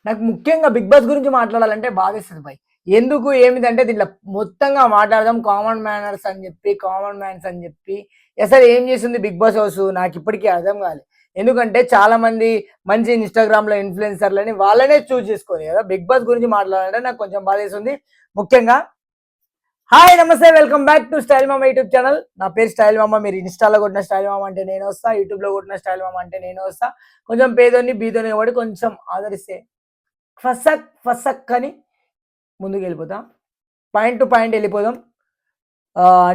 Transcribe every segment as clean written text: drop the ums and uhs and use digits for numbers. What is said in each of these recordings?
నాకు ముఖ్యంగా 'big boss' గురించి మాట్లాడాలంటే బాధేస్తది భాయ్. ఎందుకు ఏమిదంటే దీంట్లో మొత్తంగా మాట్లాడదాం కామన్ మ్యానర్స్ అని జెప్పి, కామన్ మ్యాన్స్ అని జెప్పి అసలు ఏం చేసింది 'బిగ్ బాస్' హౌస్ నాకిప్పటికీ అర్థం కాలే. ఎందుకంటే చాలామంది మంచి ఇన్‌స్టాగ్రామ్‌లో ఇన్‌ఫ్లుయెన్సర్‌లని వాళ్ళనే చూజ్ చేసుకోరు గదా! 'బిగ్ బాస్' గురించి మాట్లాడాలంటే నాకు కొంచెం బాధేస్తుంది. ముఖ్యంగా హాయ్! నమస్తే. వెల్కమ్ బ్యాక్ టు స్టైల్ మామ యూట్యూబ్ ఛానల్. నా పేరు స్టైల్ మామ. మీరు ఇన్‌స్టాలో కొట్టిన స్టైల్ మామ అంటే నేనే వస్తా. యూట్యూబ్‌లో కొట్టిన స్టైల్ మామ అంటే నేనే వస్తా. కొంచెం పేదోన్ని, బీదోన్ని కాబట్టి కొంచెం ఆదరిస్తే ఫసక్ ఫసక్ అని ముందుకెళ్ళిపోతాం. పాయింట్ టు పాయింట్ వెళ్ళిపోదాం.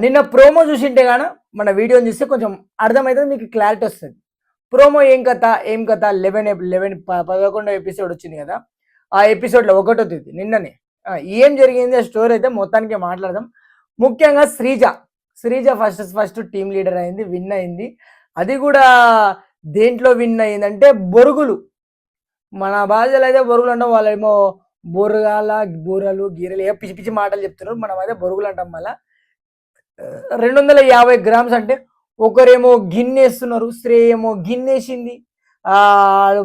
నిన్న ప్రోమో చూసింటే గాన మన వీడియోని చూస్తే కొంచెం అర్థమైతది. మీకు క్లారిటీ వస్తది. ప్రోమో ఏం కథ, ఏం కథ 11 ఎపిసోడ్ వచ్చింది కదా! ఆ ఎపిసోడ్‌లో ఒకటో తేదీ నిన్ననే. ఏం జరిగింది ఆ స్టోరీ అయితే మొత్తానికి మాట్లాడదాం. ముఖ్యంగా శ్రీజ ఫస్ట్ టీమ్ లీడర్ అయింది. విన్ అయింది. అది కూడా దేంట్లో విన్ అయిందంటే బొరుగులు. మన భాషలో అయితే బొరుగులు అంటాం. వాళ్ళేమో బొరగాల, బూరలు, గీరలు ఏవో పిచ్చి పిచ్చి మాటలు చెప్తున్నారు. మనమైతే బొరుగులు అంటాం మళ్ళా. 250 గ్రామ్స్ అంటే ఒకరేమో గిన్నేస్తున్నారు. శ్రేయ ఏమో గిన్నేసింది.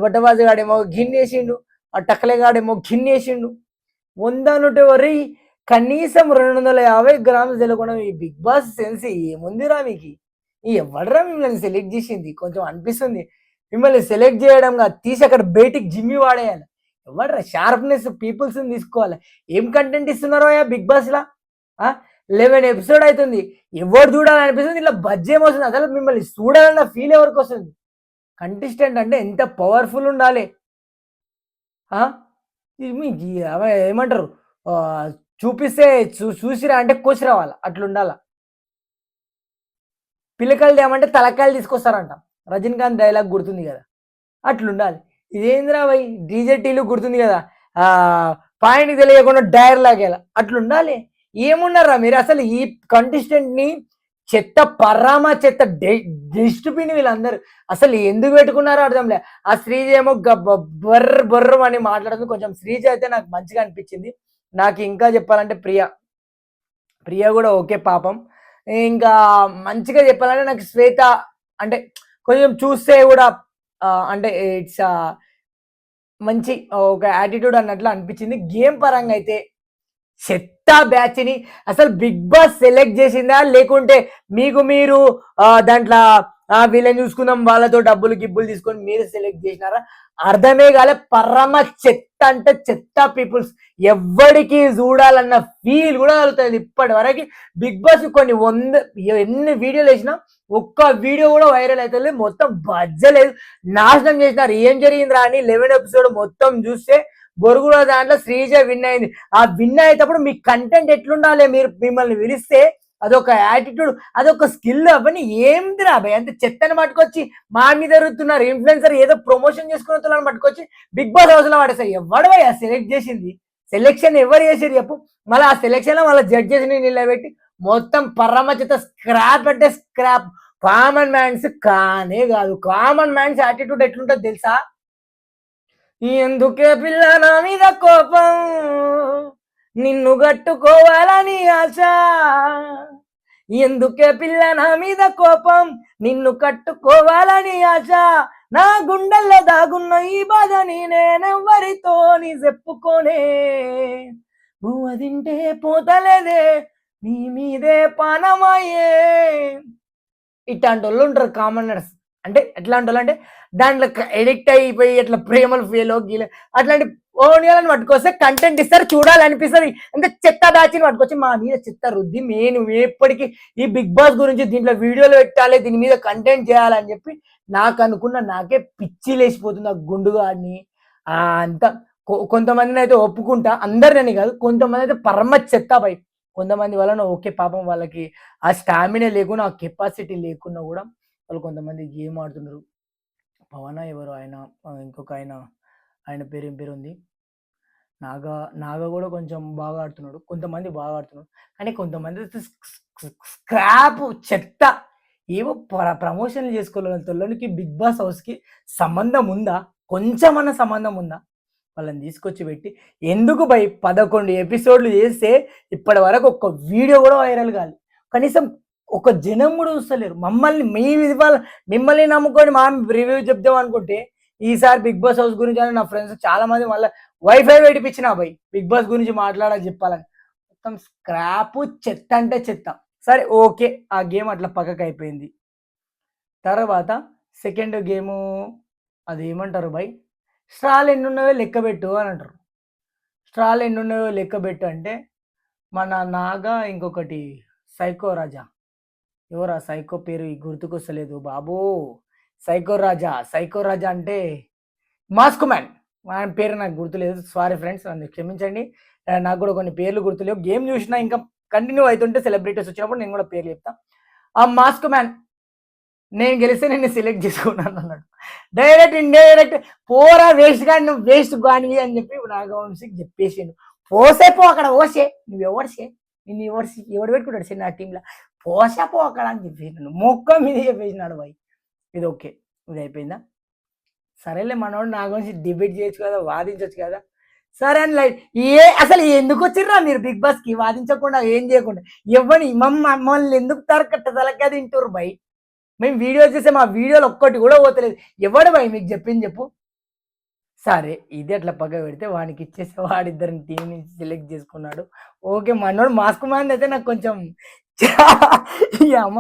బట్టబాజుగాడేమో గిన్నేసిండు. ఆ టకలేగాడేమో గిన్నేసిండు. 100 నూట ఒరేయ్ కనీసం 250 గ్రామ్స్ తెలవకుండా ఈ 'బిగ్ బాస్' సెన్స్ ఏముందిరా మీకి? ఎవడురా మిమ్మల్ని సెలెక్ట్ జేసింది? కొంచెం అనిపిస్తుంది. మిమ్మల్ని సెలెక్ట్ జేయడం గాదు, తీసి అక్కడ బయటికి జిమ్మి వాడేయాలి. ఎవడురా షార్ప్‌నెస్ పీపుల్స్‌ని తీసుకోవాలి. ఏం కంటెంట్ ఇస్తున్నారోయా 'బిగ్ బాస్‌లా'? ఆ! 11 ఎపిసోడ్ అయితుంది. ఎవడు చూడాలనిపిస్తుంది. ఇట్లా బజ్జేమొస్తుంది. అసలు మిమ్మల్ని చూడాలన్న ఫీల్ ఎవరికొస్తుంది? కంటెస్టెంట్ అంటే ఎంత పవర్‌ఫుల్ ఉండాలి. ఆ! ఇది మీకు ఏమంటారు? ఆహ్, చూపిస్తే చూసిరా అంటే కోసి రావాల. అట్లుండాల. పిల్లకాయలు తేమంటే తలకాయలు తీసుకొస్తారంట. 'రజనీకాంత్' డైలాగ్ గుర్తుంది గదా! అట్లుండాలి. ఇదేందిరా భయ్! 'డీజే టీలు' గుర్తుంది గదా! ఆహ్, పాయింట్‌కి తెలియకుండా డైర్ లాగేయాల. అట్లుండాలి. ఏమున్నారురా మీరు అసలు ఈ కంటెస్టెంట్‌ని చెత్త పర్రామా చెత్త డస్ట్‌బిన్ వీళ్ళందరూ. అసలు ఎందుకు పెట్టుకున్నారో అర్థంలే. ఆ శ్రీజ ఏమో బర్రమని మాట్లాడుతుంది. కొంచెం శ్రీజ అయితే నాకు మంచిగా అనిపించింది. నాకు ఇంకా చెప్పాలంటే ప్రియ గూడా ఓకే పాపం. ఇంకా మంచిగా చెప్పాలంటే నాకు శ్వేత అంటే కొంచెం చూస్తే గూడా అంటే ఇట్స్ మంచి ఒక యాటిట్యూడ్ అన్నట్లు అనిపించింది. గేమ్ పరంగా అయితే చెత్త బ్యాచ్‌ని అసలు 'బిగ్ బాస్' సెలెక్ట్ చేసిందా? లేకుంటే మీకు మీరు దాంట్ల వీళ్ళని చూసుకుందాం వాళ్ళతో డబ్బులు గిబ్బులు తీసుకొని మీరు సెలెక్ట్ చేసినారా? అర్థమే కాలే. పరమ చెత్త అంటే చెత్త పీపుల్స్. ఎవ్వడికి చూడాలన్న ఫీల్ కూడా కలుగుతలేదు ఇప్పటి వరకి. 'బిగ్ బాస్' కొన్ని ఎన్ని వీడియోలేసినా ఒక్క వీడియో కూడా వైరల్ అయితలేదు. మొత్తం బజ్జలేదు. నాశనం చేసినారు. ఏం జరిగిందిరా అని 11 ఎపిసోడ్ మొత్తం చూస్తే బొరుగుల దాంట్లో శ్రీజ విన్ అయింది. ఆ విన్ అయ్యేటప్పుడు మీ కంటెంట్ ఎట్లుండాలి? మిమ్మల్ని పిలిస్తే అదొక యాటిట్యూడ్, అదొక స్కిల్ అవన్నీ ఏందిరా భయ్! అంత చెత్తని పట్టుకొచ్చి మా మీద రుద్దుతున్నారు. ఇన్‌ఫ్లుయెన్సర్ ఏదో ప్రమోషన్ చేసుకున్నోళ్ళని పట్టుకొచ్చి 'బిగ్ బాస్' హౌస్‌లో పడేస్తారు. ఎవడు సెలెక్ట్ చేసింది? సెలక్షన్ ఎవరు చేసిర్రు చెప్పు? మళ్ళా ఆ సెలక్షన్‌లో మళ్ళా జడ్జెస్‌ని నిలబెట్టి మొత్తం పరమ చెత్త స్క్రాప్ అంటే స్క్రాప్. కామన్ మ్యాన్స్ కానే కాదు. కామన్ మ్యాన్స్ యాటిట్యూడ్ ఎట్లుంటదో తెలుసా? ఎందుకే పిల్ల నా మీద కోపం, నిన్ను గట్టుకోవాలని ఆశ. ఎందుకే పిల్ల నా మీద కోపం, నిన్ను కట్టుకోవాలని ఆశ. నా గుండెల్లో దాగున్న ఈ బాధని నేనెవ్వరితోని చెప్పుకోనే. నువ్వు తింటే పోతలేదే, నీ మీదే పానమాయే. ఇట్లాంటోళ్ళు ఉంటారు కామనర్స్. అంటే ఎట్లాంటోళ్ళంటే దాంట్లో ఎడిక్ట్ అయిపోయి అట్లా ప్రేమలు ఫెయిల్ గీల అట్లాంటి ఓనియాలని పట్టుకొస్తే కంటెంట్ ఇస్తారు చూడాలనిపిస్తది. అంటే చెత్త బ్యాచ్‌ని పట్టుకొచ్చి మా మీద చెత్త రుద్ది ఎప్పటికి ఈ 'బిగ్ బాస్' గురించి దీంట్లో వీడియోలు పెట్టాలి, దీని మీద కంటెంట్ చేయాలని చెప్పి నాకనుకున్న నాకే పిచ్చి లేసిపోతుంది. ఆ గుండుగాడిని అంతా కొంతమందినైతే ఒప్పుకుంటా. అందరినని కాదు. కొంతమందైతే పరమ చెత్త భయ్. కొంతమంది వలన ఓకే పాపం వాళ్ళకి ఆ స్టామినా లేకున్నా, ఆ కెపాసిటీ లేకున్నా గూడా వాళ్ళు కొంతమంది గేమ్ ఆడుతున్నారు. పవనా ఎవరో ఆయన ఇంకొక ఆయన, ఆయన పేరేం పేరుంది? నాగా, నాగా గూడా కొంచెం బాగా ఆడుతున్నాడు. కొంతమంది బాగా ఆడుతున్నారు. కానీ కొంతమంది అయితే స్క్రాపు చెత్త. ఏవో ప్రమోషన్‌లు చేసుకోలేనోళ్ళకి 'బిగ్ బాస్' హౌస్‌కి సంబంధం ఉందా? కొంచెమన్నా సంబంధం ఉందా? వాళ్ళని తీసుకొచ్చి పెట్టి ఎందుకు భయ్ 11 ఎపిసోడ్‌లు చేస్తే ఇప్పటి వరకు ఒక్క వీడియో గూడా వైరల్ కాలే. కనీసం ఒక జనం గూడా చూస్తలేరు. మిమ్మల్ని నమ్ముకొని రివ్యూ చెప్దాం అనుకుంటే ఈసారి బిగ్ బాస్ హౌస్ గురించి అని నా ఫ్రెండ్స్ చాలా మంది మళ్ళీ వైఫై పెట్టిపించిన భయ్ బిగ్ బాస్ గురించి మాట్లాడాలి చెప్పాలని. మొత్తం స్క్రాప్ చెత్త అంటే చెత్త. సరే ఓకే, ఆ గేమ్ అట్లా పక్కకు అయిపోయింది. తర్వాత సెకండ్ గేము అది ఏమంటారు భయ్, స్ట్రాలు ఎన్నున్నాయో లెక్క పెట్టు అని అంటారు. స్ట్రాలు ఎన్నున్నాయో లెక్క పెట్టు అంటే మన నాగా ఇంకొకటి సైకో రాజా, ఎవరా సైకో పేరు గుర్తుకొస్తలేదు బాబు. సైకో రాజా, సైకో రాజా అంటే మాస్క్ మ్యాన్, ఆయన పేరు నాకు గుర్తులేదు. సారీ ఫ్రెండ్స్, నన్ను క్షమించండి. నాకు కూడా కొన్ని పేర్లు గుర్తులేవు. గేమ్ చూసినా ఇంకా కంటిన్యూ అవుతుంటే సెలబ్రిటీస్ వచ్చినప్పుడు నేను కూడా పేర్లు చెప్తా. ఆ మాస్క్ మ్యాన్ నేను గెలిస్తే నేను సెలెక్ట్ చేసుకున్నాను అన్నాడు. డైరెక్ట్ ఇండైరెక్ట్ పోరా వేస్ట్ కానీ నువ్వు వేస్ట్ కానివి అని చెప్పి నాగవంశీకి చెప్పేసిండు. పోసే పో అక్కడ పోసే, నువ్వు ఎవరిసే, నిన్ను ఎవడు పెట్టుకుంటాడు సార్ నా టీంలో, పోసే పో అక్కడ అని చెప్పేసి మొక్క మీద చెప్పేసినాడు బాయ్. ఇది ఓకే, ఇది అయిపోయిందా. సరేలే మనోడు నా గురించి డిబేట్ చేయొచ్చు కదా, వాదించవచ్చు కదా. సరే అని లైట్ అసలు ఎందుకు వచ్చిర్రా మీరు బిగ్ బాస్ కి వాదించకుండా ఏం చేయకుండా, ఎవరిని మమ్మల్ని ఎందుకు తలక తింటారు బై. మేము వీడియో చేస్తే మా వీడియోలు ఒక్కటి కూడా పోతలేదు. ఎవడు బై మీకు చెప్పింది చెప్పు. సరే ఇది అట్లా పక్క పెడితే వానికి ఇచ్చేసి వాడిద్దరిని టీం నుంచి సెలెక్ట్ చేసుకున్నాడు. ఓకే, మనోడు మాస్క్ మ్యాన్ అయితే నాకు కొంచెం అమ్మ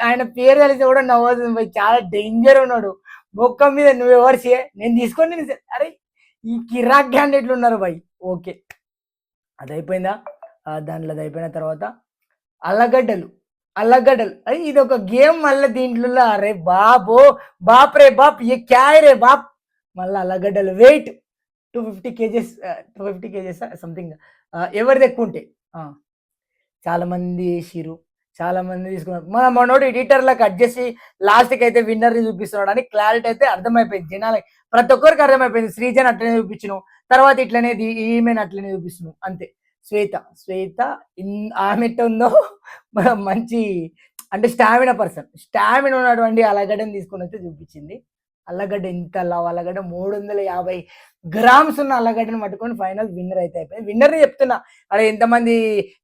ఆయన పేరు కలిసి కూడా నవ్వుతుంది బై, చాలా డేంజర్ ఉన్నాడు. మొక్క మీద నువ్వు ఎవరు చే నేను తీసుకొని అరే ఈ కిరాక్ క్యాండిడేట్లు ఉన్నారు బై. ఓకే అది అయిపోయిందా. దాంట్లో అది అయిపోయిన తర్వాత అల్లగడ్డలు అది ఇది ఒక గేమ్. మళ్ళీ దీంట్లో అరే బాబో బాప్ రే బాప్ ఏ క్యాయ్ రే బాప్. మళ్ళీ అల్లగడ్డలు వెయిట్ 250 kgs 250 kgs సంథింగ్ ఎవరిది ఎక్కువ ఉంటే చాలా మంది వేసిరు, చాలా మంది తీసుకున్నారు. మనోడు ఎడిటర్లో కట్ చేసి లాస్ట్కి అయితే విన్నర్ని చూపిస్తున్నాడు అని క్లారిటీ అయితే అర్థమైపోయింది జనాలకి, ప్రతి ఒక్కరికి అర్థమైపోయింది. శ్రీజన్ అట్లనే చూపించను, తర్వాత ఇట్లనే ఈమెను అట్లనే చూపిస్తున్నాను అంతే. శ్వేత ఆమె ఉందో మంచి అంటే స్టామినా పర్సన్, స్టామినా ఉన్నటువంటి అల్లగడ్డని తీసుకొని అయితే చూపించింది. అల్లగడ్డ ఎంత లావు అల్లగడ్డ, 350 గ్రామ్స్ ఉన్న అల్లగడ్డని పట్టుకొని ఫైనల్ విన్నర్ అయితే అయిపోయింది. విన్నర్ని చెప్తున్నా, అరే ఎంతమంది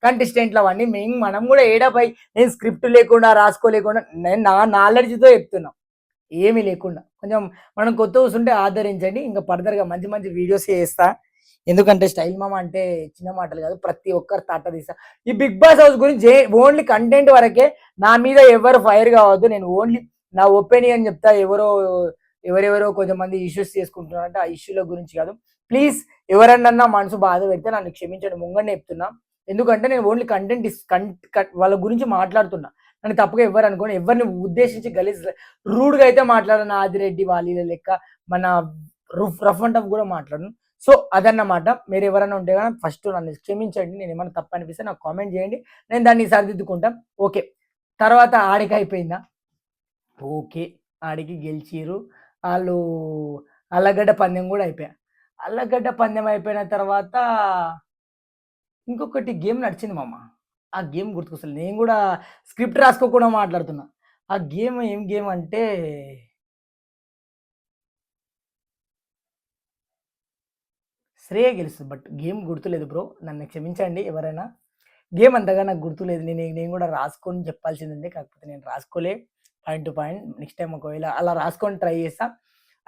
కంటెస్టెంట్లు అవన్నీ మనం కూడా ఏడాపై నేను స్క్రిప్ట్ లేకుండా రాసుకోలేకుండా నేను నా నాలెడ్జ్తో చెప్తున్నా, ఏమీ లేకుండా. కొంచెం మనం కొత్త కూర్చుంటే ఆదరించండి. ఇంకా ఫర్దర్గా మంచి మంచి వీడియోస్ చేస్తా. ఎందుకంటే స్టైల్ మామ అంటే చిన్న మాటలు కాదు, ప్రతి ఒక్కరు తాట తీస్తా. ఈ బిగ్ బాస్ హౌస్ గురించి ఓన్లీ కంటెంట్ వరకే, నా మీద ఎవరు ఫైర్ కావద్దు. నేను ఓన్లీ నా ఒపీనియన్ చెప్తా. ఎవరెవరో కొంతమంది ఇష్యూస్ చేసుకుంటున్నారంటే ఆ ఇష్యూల గురించి కాదు. ప్లీజ్ ఎవరన్నా మనసు బాధ పెడితే నన్ను క్షమించండి, ముంగనే చెప్తున్నా. ఎందుకంటే నేను ఓన్లీ కంటెంట్ వాళ్ళ గురించి మాట్లాడుతున్నా. నన్ను తప్పుగా ఎవరు అనుకోని, ఎవరిని ఉద్దేశించి గలీజ్ రూడ్గా అయితే మాట్లాడను. ఆదిరెడ్డి వాళ్ళ లెక్క మన రఫ్ అండ్ టఫ్ కూడా మాట్లాడను. సో అదన్నమాట. మీరు ఎవరైనా ఉంటే కానీ ఫస్ట్ నన్ను క్షమించండి. నేను ఏమైనా తప్పు అనిపిస్తే నాకు కామెంట్ చేయండి, నేను దాన్ని సరిదిద్దుకుంటాం. ఓకే, తర్వాత ఆడికి అయిపోయిందా. ఓకే, ఆడికి గెలిచిరు వాళ్ళు. అల్లగడ్డ పందెం కూడా అయిపోయా. అల్లగడ్డ పందెం అయిపోయిన తర్వాత ఇంకొకటి గేమ్ నడిచింది మామ. ఆ గేమ్ గుర్తుకొస్తుంది. నేను కూడా స్క్రిప్ట్ రాసుకోకుండా మాట్లాడుతున్నా. ఆ గేమ్ ఏం గేమ్ అంటే శ్రేయ గెలుస్తుంది, బట్ గేమ్ గుర్తులేదు బ్రో, నన్ను క్షమించండి ఎవరైనా. గేమ్ అంతగా నాకు గుర్తులేదు. నేను కూడా రాసుకొని చెప్పాల్సిందండి, కాకపోతే నేను రాసుకోలే point to point. Next time ఒకవేళ అలా రాసుకొని ట్రై చేస్తా.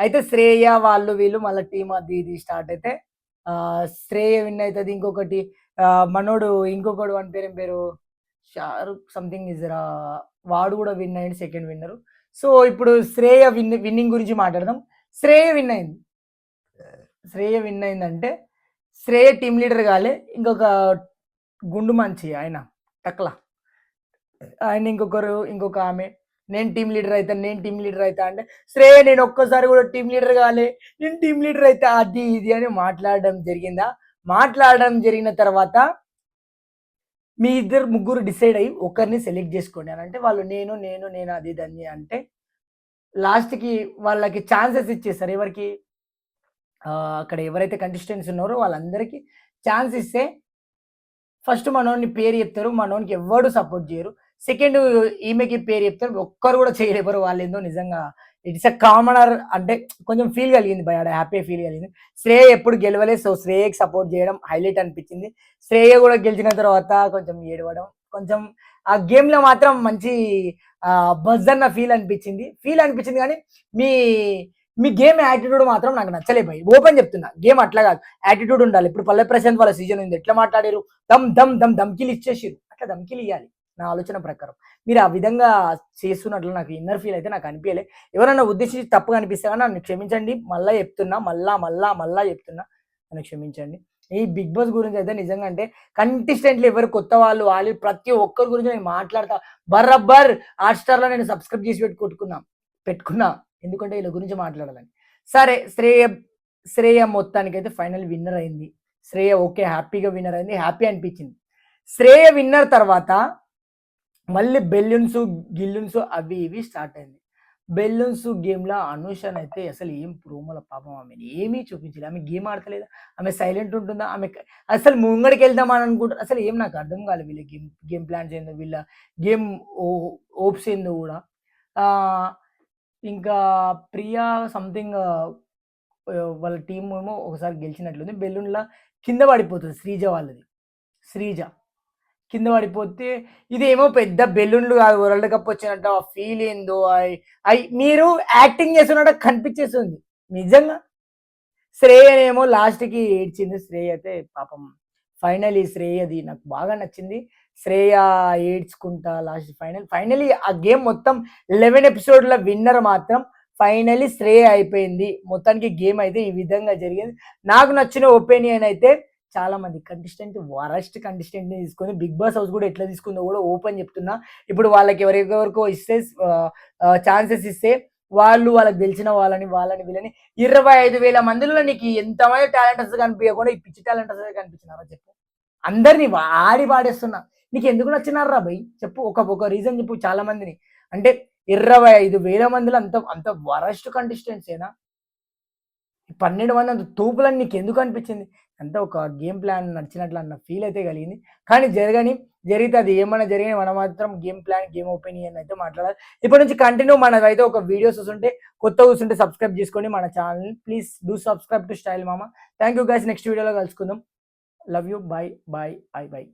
అయితే శ్రేయ వాళ్ళు వీళ్ళు మళ్ళీ టీమ్ అది ఇది స్టార్ట్ అయితే శ్రేయ విన్ అవుతుంది. ఇంకొకటి మనోడు ఇంకొకడు వాని పేరు ఏం పేరు, షారుఖ్ సంథింగ్ ఇజరా, వాడు కూడా విన్ అయ్యింది, సెకండ్ విన్నరు. సో ఇప్పుడు శ్రేయ విన్నింగ్ గురించి మాట్లాడదాం. శ్రేయ విన్ అయింది. శ్రేయ విన్ అయిందంటే శ్రేయ టీమ్ లీడర్ కాలే, ఇంకొక గుండు మంచి ఆయన టక్లా ఆయన, ఇంకొక ఆమె నేను టీమ్ లీడర్ అవుతా అంటే శ్రేయ నేను ఒక్కసారి కూడా టీమ్ లీడర్ కాలే, నేను టీమ్ లీడర్ అయితే అది ఇది అని మాట్లాడడం జరిగిందా. మాట్లాడడం జరిగిన తర్వాత మీ ఇద్దరు ముగ్గురు డిసైడ్ అయ్యి ఒకరిని సెలెక్ట్ చేసుకోండి అని అంటే వాళ్ళు నేను అది ఇది అంటే లాస్ట్కి వాళ్ళకి ఛాన్సెస్ ఇచ్చేస్తారు. ఎవరికి అక్కడ ఎవరైతే కంటెస్టెంట్స్ ఉన్నారో వాళ్ళందరికీ ఛాన్స్ ఇస్తే ఫస్ట్ మనోని పేరు చెప్తారు, మనోనికి ఎవ్వడు సపోర్ట్ చేయరు. సెకండ్ ఈమెకి పేరు చెప్తారు, ఒక్కరు కూడా చేయలేరు. వాళ్ళు ఏందో నిజంగా ఇట్స్ అ కామనర్ అంటే కొంచెం ఫీల్ కలిగింది భయ, హ్యాపీ ఫీల్ కలిగింది. శ్రేయ ఎప్పుడు గెలవలేదు, సో శ్రేయకి సపోర్ట్ చేయడం హైలైట్ అనిపించింది. శ్రేయ కూడా గెలిచిన తర్వాత కొంచెం ఏడవడం, కొంచెం ఆ గేమ్లో మాత్రం మంచి బజ్ అన్న ఫీల్ అనిపించింది కానీ మీ మీ గేమ్ యాటిట్యూడ్ మాత్రం నాకు నచ్చలే భయ్. ఓపెన్ చెప్తున్నా, గేమ్ అట్లా కాదు, యాటిట్యూడ్ ఉండాలి. ఇప్పుడు పల్లె ప్రశాంత్ వాళ్ళ సీజన్ ఉంది, ఎట్లా మాట్లాడారు, దమ్ దమ్ దమ్ ధమ్కిలు ఇచ్చేసిరు, అట్లా ధమ్కిలు ఇవ్వాలి నా ఆలోచన ప్రకారం. మీరు ఆ విధంగా చేస్తున్నట్లు నాకు ఇన్నర్ ఫీల్ అయితే నాకు అనిపించలే. ఎవరైనా ఉద్దేశించి తప్పుగా అనిపిస్తే కానీ నన్ను క్షమించండి, మళ్ళీ చెప్తున్నా, మళ్ళా చెప్తున్నా, నన్ను క్షమించండి. ఈ బిగ్ బాస్ గురించి అయితే నిజంగా అంటే కంటెస్టెంట్లు ఎవరు కొత్త వాళ్ళు ప్రతి ఒక్కరి గురించి నేను మాట్లాడతా. బర్రబ్బర్ హాట్‌స్టార్‌లో నేను సబ్స్క్రైబ్ చేసి పెట్టుకున్నా. ఎందుకంటే వీళ్ళ గురించి మాట్లాడాలని. సరే, శ్రేయ మొత్తానికైతే ఫైనల్ విన్నర్ అయింది. శ్రేయ ఓకే, హ్యాపీగా విన్నర్ అయింది, హ్యాపీ అనిపించింది. శ్రేయ విన్నర్ తర్వాత మళ్ళీ బెలూన్స్, గిల్లున్స్ అవి ఇవి స్టార్ట్ అయింది. బెలూన్స్ గేమ్‌లో అనూషనైతే అసలు ఏం ప్రోమోల పాపం ఆమెని ఏమీ చూపించలే. ఆమె గేమ్ ఆడతలేదా? ఆమె సైలెంట్ ఉంటుందా? అసలు ముంగడికెళ్దామని అనుకుంటారు. అసలు ఏం నాకు అర్థం కాలే వీళ్ళ గేమ్ ప్లాన్స్ ఏందో, వీళ్ళ గేమ్ ఓ హోప్స్ ఏందో గూడా. ఆహ్, ఇంకా ప్రియా సంథింగ్ వాళ్ళ టీమ్ ఏమో ఒకసారి గెలిచినట్లుంది. బెలూన్‌ల కింద పడిపోతది శ్రీజ వాళ్ళది. శ్రీజ కింద పడిపోతే ఇదేమో పెద్ద బెలూన్లు కాదు, వరల్డ్ కప్ వచ్చినట్టు ఆ ఫీల్ ఏందో మీరు యాక్టింగ్ చేస్తున్నట్టు కనిపించేస్తుంది నిజంగా. శ్రేయనేమో లాస్ట్‌కి ఏడ్చింది. శ్రేయ అయితే పాపం ఫైనలీ శ్రేయది నాకు బాగా నచ్చింది. శ్రేయ ఏడ్చుకుంటా లాస్ట్ ఫైనలీ ఆ గేమ్ మొత్తం 11 ఎపిసోడ్‌ల విన్నర్ మాత్రం ఫైనలీ శ్రేయ అయిపోయింది. మొత్తానికి గేమ్ అయితే ఈ విధంగా జరిగింది. నాకు నచ్చిన ఒపీనియన్ అయితే చాలా మంది వరస్ట్ కంటెస్టెంట్‌ని తీసుకొని బిగ్ బాస్ హౌస్ కూడా ఎట్లా తీసుకుందో కూడా ఓపెన్ చెప్తున్నా. ఇప్పుడు వాళ్ళకి ఎవరెవరికో ఇస్తే ఛాన్సెస్ ఇస్తే వాళ్ళకి తెలిసిన వాళ్ళని వీళ్ళని 25,000 మందిలో నీకు ఎంతమంది టాలెంటర్స్ కనిపియకుండా ఈ పిచ్చి టాలెంటర్స్ కనిపించినారా చెప్పు? అందరిని ఆడి పాడేస్తున్నా. నీకు ఎందుకు నచ్చినారురా భయ్? చెప్పు, ఒక రీజన్ చెప్పు చాలా మందిని. అంటే 25,000 మందిలో అంత అంత వరస్ట్ కంటెస్టెంట్సేనా? 12 మంది అంత తోపులని నీకెందుకు అనిపించింది? అంతా ఒక గేమ్ ప్లాన్ నడిచినట్లు అన్న ఫీల్ అయితే కలిగింది. కానీ జరిగితే అది ఏమన్నా జరిగినా మనం మాత్రం గేమ్ ప్లాన్, గేమ్ ఒపీనియన్ అయితే మాట్లాడాలి. ఇప్పటి నుంచి కంటిన్యూ మనదైతే ఒక వీడియోస్ వస్తుంటే, కొత్తగా చూస్తుంటే సబ్స్క్రైబ్ చేసుకోండి మన ఛానల్‌ని. Please do subscribe to style మామ. థాంక్ యూ గైస్, నెక్స్ట్ వీడియోలో కలుసుకుందాం. Love you. బై.